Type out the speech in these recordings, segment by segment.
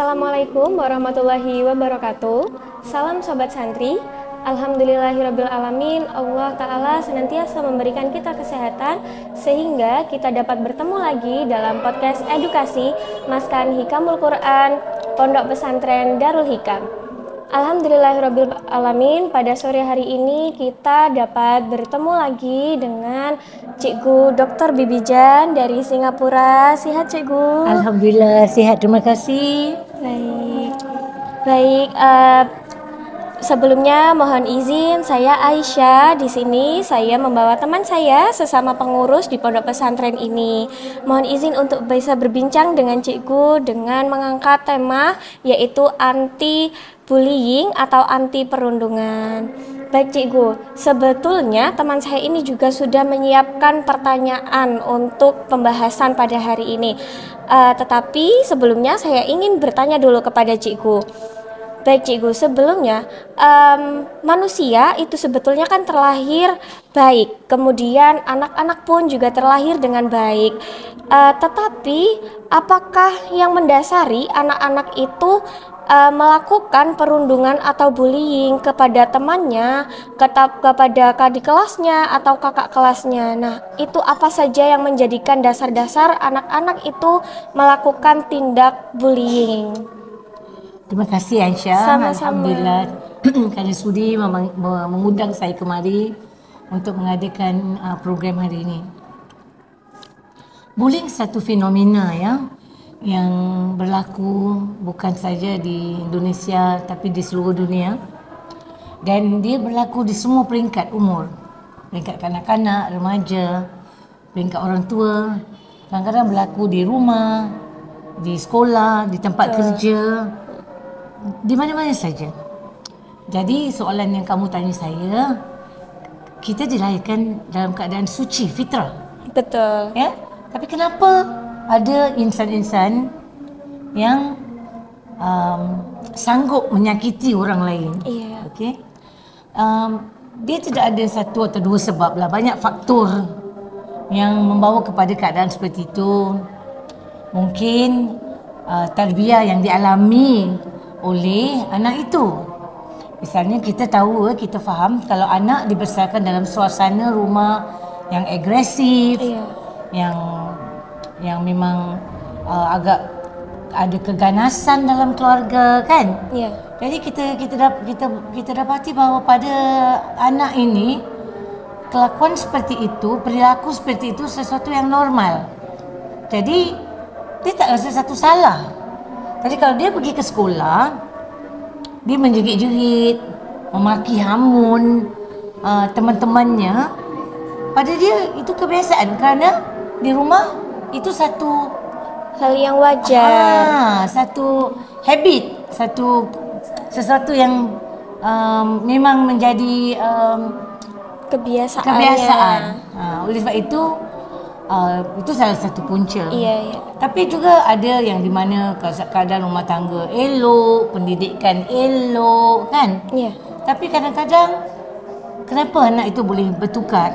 Assalamualaikum warahmatullahi wabarakatuh. Salam Sobat Santri. Alhamdulillahirrabbilalamin, Allah Ta'ala senantiasa memberikan kita kesehatan sehingga kita dapat bertemu lagi dalam podcast edukasi Maskan Hikamul Quran Pondok Pesantren Darul Hikam. Alhamdulillahirrabbilalamin, pada sore hari ini kita dapat bertemu lagi dengan Cikgu Dr. Bibijan dari Singapura. Sehat Cikgu? Alhamdulillah sehat, terima kasih. Baik. Sebelumnya mohon izin, saya Aisyah. Di sini saya membawa teman saya sesama pengurus di pondok pesantren ini. Mohon izin untuk bisa berbincang dengan Cikgu dengan mengangkat tema yaitu anti bullying atau anti perundungan. Baik Cikgu, sebetulnya teman saya ini juga sudah menyiapkan pertanyaan untuk pembahasan pada hari ini. Tetapi sebelumnya saya ingin bertanya dulu kepada Cikgu. Baik Cikgu, sebelumnya manusia itu sebetulnya kan terlahir baik, kemudian anak-anak pun juga terlahir dengan baik. Tetapi apakah yang mendasari anak-anak itu melakukan perundungan atau bullying kepada temannya, kepada adik kelasnya atau kakak kelasnya? Nah, itu apa saja yang menjadikan dasar-dasar anak-anak itu melakukan tindak bullying? Terima kasih Aisyah. Sama-sama. Alhamdulillah kerana sudi mengundang saya kemari untuk mengadakan program hari ini. Bullying satu fenomena yang berlaku bukan saja di Indonesia tapi di seluruh dunia, dan dia berlaku di semua peringkat umur, peringkat kanak-kanak, remaja, peringkat orang tua, kadang-kadang berlaku di rumah, di sekolah, di tempat kerja, di mana-mana saja. Jadi soalan yang kamu tanya saya, kita dilahirkan dalam keadaan suci, fitrah. Betul. Ya? Tapi kenapa ada insan-insan yang sanggup menyakiti orang lain? Iya. Okey. Dia tidak ada satu atau dua sebab lah, banyak faktor yang membawa kepada keadaan seperti itu. Mungkin tarbiyah yang dialami oleh anak itu. Misalnya kita tahu, kita faham kalau anak dibesarkan dalam suasana rumah yang agresif, yang memang agak ada keganasan dalam keluarga, kan? Jadi kita dapati bahawa pada anak ini kelakuan seperti itu, perilaku seperti itu sesuatu yang normal. Jadi dia tak rasa satu salah. Jadi kalau dia pergi ke sekolah, dia menjerit-jerit, memaki hamun teman-temannya, pada dia itu kebiasaan kerana di rumah itu satu hal yang wajar, satu habit, sesuatu yang memang menjadi kebiasaan. Oleh sebab itu salah satu punca. Tapi juga ada yang di mana keadaan rumah tangga elok, pendidikan elok, kan? Tapi kadang-kadang kenapa anak itu boleh bertukar?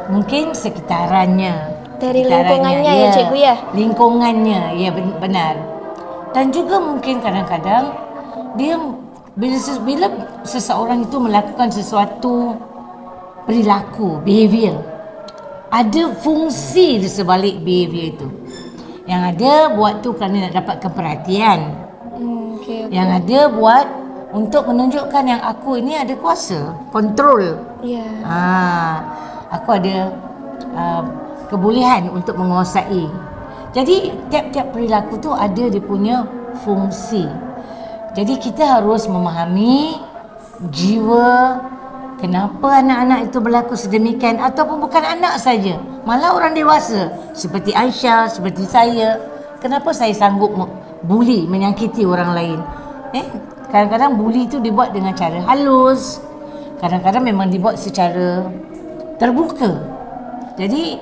Mungkin sekitarannya, dari lingkungannya ya Cikgu ya? Lingkungannya, ya benar. Dan juga mungkin kadang-kadang dia bila seseorang itu melakukan sesuatu perilaku, behavior, ada fungsi di sebalik behavior itu. Yang ada buat tu kerana nak dapatkan perhatian. Yang ada buat untuk menunjukkan yang aku ini ada kuasa, kontrol. Aku ada kebolehan untuk menguasai. Jadi tiap-tiap perilaku tu ada dia punya fungsi. Jadi kita harus memahami jiwa kenapa anak-anak itu berlaku sedemikian, ataupun bukan anak saja, malah orang dewasa seperti Aisyah, seperti saya. Kenapa saya sanggup bully, menyakiti orang lain? Kadang-kadang bully itu dibuat dengan cara halus, kadang-kadang memang dibuat secara terbuka. Jadi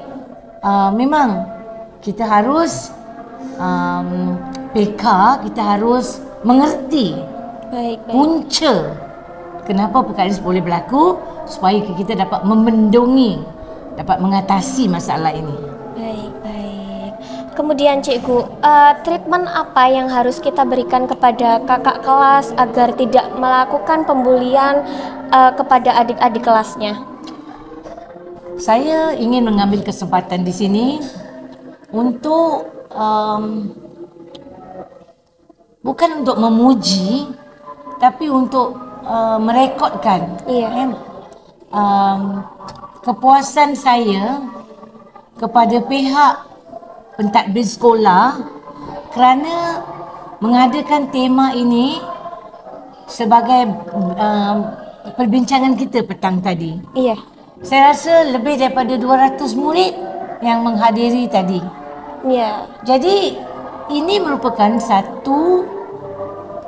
memang kita harus peka, kita harus mengerti punca kenapa perkara ini boleh berlaku, supaya kita dapat membendungi, dapat mengatasi masalah ini. Baik. Kemudian Cikgu, treatment apa yang harus kita berikan kepada kakak kelas agar tidak melakukan pembulian kepada adik-adik kelasnya? Saya ingin mengambil kesempatan di sini untuk bukan untuk memuji, tapi untuk merekodkan kepuasan saya kepada pihak pentadbir sekolah kerana mengadakan tema ini sebagai perbincangan kita petang tadi. Iya. Saya rasa lebih daripada 200 murid yang menghadiri tadi. Iya. Jadi ini merupakan satu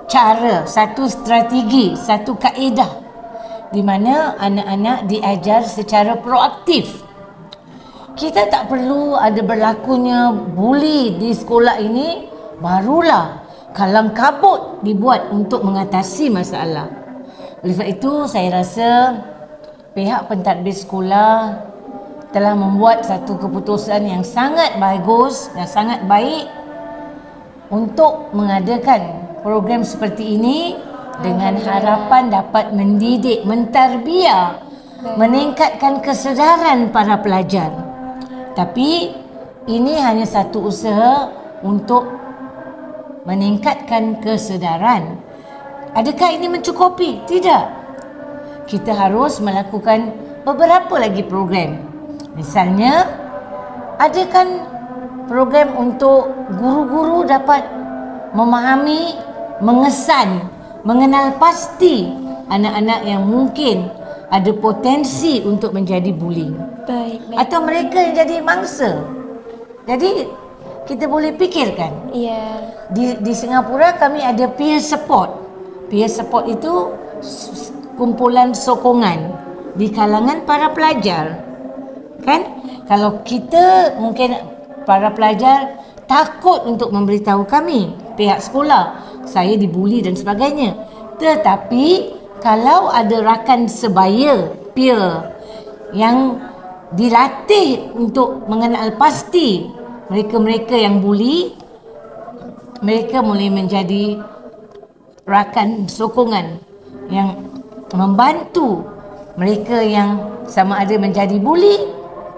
cara, satu strategi, satu kaedah di mana anak-anak diajar secara proaktif. Kita tak perlu ada berlakunya buli di sekolah ini, barulah kalam kabut dibuat untuk mengatasi masalah. Oleh sebab itu, saya rasa pihak pentadbir sekolah telah membuat satu keputusan yang sangat bagus dan sangat baik untuk mengadakan program seperti ini dengan harapan dapat mendidik, mentarbiah, meningkatkan kesedaran para pelajar. Tapi ini hanya satu usaha untuk meningkatkan kesedaran. Adakah ini mencukupi? Tidak. Kita harus melakukan beberapa lagi program. Misalnya, adakan program untuk guru-guru dapat memahami, mengesan, mengenal pasti anak-anak yang mungkin ada potensi untuk menjadi bullying. Baik. Atau mereka yang jadi mangsa. Jadi kita boleh fikirkan. Iya. Di Singapura kami ada peer support. Peer support itu kumpulan sokongan di kalangan para pelajar. Kan? Kalau kita mungkin para pelajar takut untuk memberitahu kami, pihak sekolah, saya dibuli dan sebagainya. Tetapi kalau ada rakan sebaya, peer yang dilatih untuk mengenal pasti mereka-mereka yang buli, mereka boleh menjadi rakan sokongan yang membantu mereka yang sama ada menjadi buli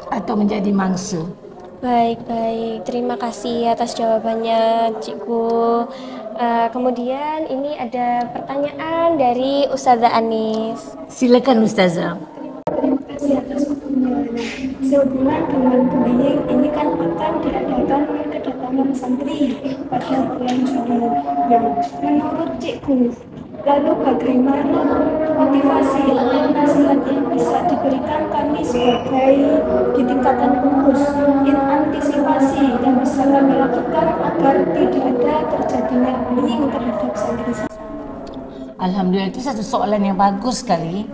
atau menjadi mangsa. Baik. Terima kasih atas jawabannya, Cikgu. Kemudian ini ada pertanyaan dari Ustazah Anis. Silakan Ustazah. Terima kasih atas pertanyaannya. Sehubungan dengan bullying, ini kan akan diadakan kedatangan santri pada bulan Juni. Nah, menurut Cikgu, lalu bagaimana motivasi atau nasihat yang bisa diberikan kami sebagai di tingkatan pengurus in antisipasi yang bisa kami lakukan agar tidak ada terjadinya bullying terhadap santri? Alhamdulillah, itu satu soalan yang bagus sekali.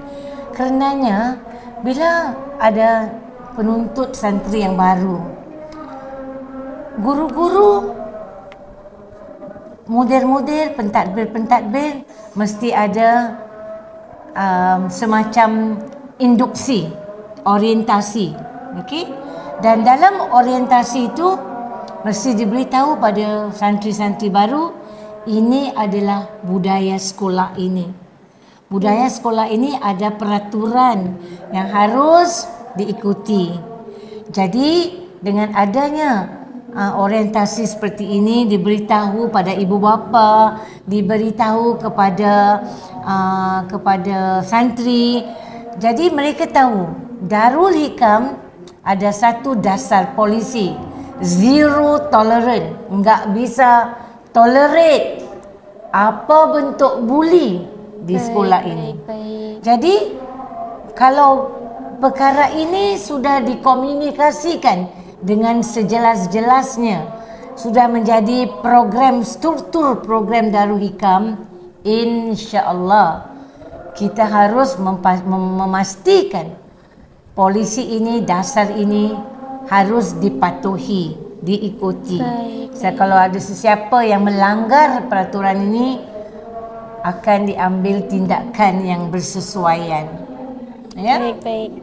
Kerenanya bila ada penuntut santri yang baru, guru-guru, mudir-mudir, pentadbir mesti ada semacam induksi, orientasi. Okey? Dan dalam orientasi itu mesti diberitahu pada santri-santri baru, ini adalah budaya sekolah ini. Budaya sekolah ini ada peraturan yang harus diikuti. Jadi dengan adanya orientasi seperti ini, diberitahu pada ibu bapa, diberitahu kepada santri. Jadi mereka tahu Darul Hikam ada satu dasar polisi, zero tolerance, enggak bisa tolerate apa bentuk bully di sekolah ini. Jadi kalau perkara ini sudah dikomunikasikan dengan sejelas-jelasnya, sudah menjadi program, struktur program Darul Hikam, insya-Allah kita harus memastikan polisi ini, dasar ini harus dipatuhi, diikuti. Kalau ada sesiapa yang melanggar peraturan ini, akan diambil tindakan yang bersesuaian. Ya? Baik.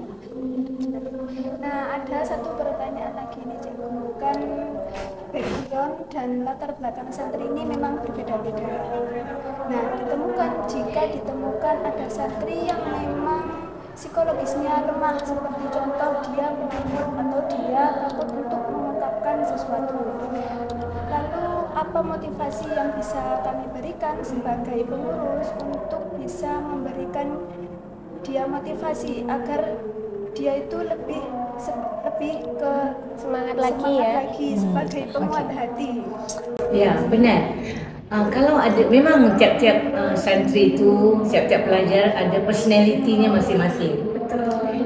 Nah, ada satu pertanyaan lagi nih, Cikgu. Kan background dan latar belakang santri ini memang berbeda-beda. Nah, jika ditemukan ada santri yang memang psikologisnya lemah, seperti contoh dia menakut atau dia takut untuk mengungkapkan sesuatu. Lalu apa motivasi yang bisa kami berikan sebagai pengurus untuk bisa memberikan dia motivasi agar dia itu lebih ke Semangat lagi sebagai penguat hati. Ya, benar. Kalau ada, memang tiap-tiap santri itu, tiap-tiap pelajar ada personalitinya masing-masing.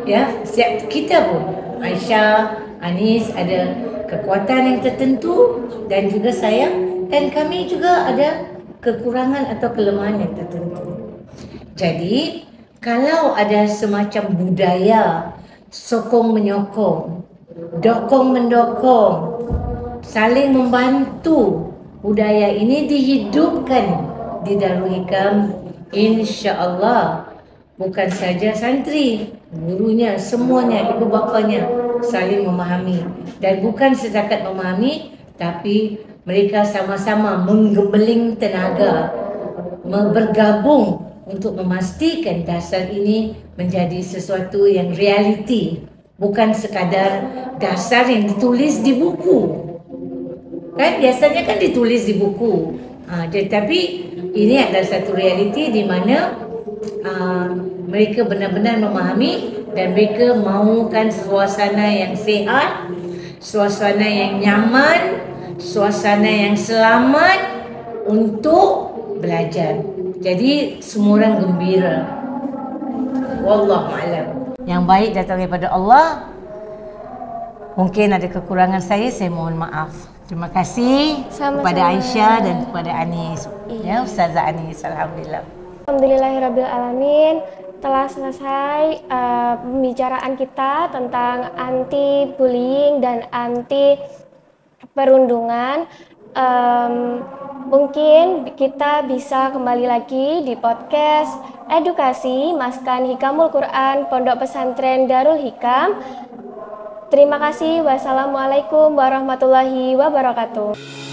Ya, setiap kita pun, Aisyah, Anis ada kekuatan yang tertentu dan juga saya, dan kami juga ada kekurangan atau kelemahan yang tertentu. Jadi, kalau ada semacam budaya sokong menyokong, dokong mendokong, saling membantu, budaya ini dihidupkan di Darul Hikam, insya-Allah. Bukan saja santri, gurunya, semuanya, ibu bapanya saling memahami. Dan bukan setakat memahami, tapi mereka sama-sama menggemeling tenaga, bergabung untuk memastikan dasar ini menjadi sesuatu yang realiti. Bukan sekadar dasar yang ditulis di buku. Kan biasanya kan ditulis di buku. Tetapi ini adalah satu realiti di mana mereka benar-benar memahami dan mereka mahukan suasana yang sihat, suasana yang nyaman, suasana yang selamat untuk belajar. Jadi semua orang gembira. Wallahu a'lam. Yang baik datang daripada Allah. Mungkin ada kekurangan saya mohon maaf. Terima kasih kepada Aisyah dan kepada Anis. Ya, Ustazah Anis, alhamdulillah. Alhamdulillahirrabbilalamin, telah selesai pembicaraan kita tentang anti bullying dan anti perundungan. Mungkin kita bisa kembali lagi di podcast edukasi Maskan Hikamul Quran Pondok Pesantren Darul Hikam. Terima kasih. Wassalamualaikum warahmatullahi wabarakatuh.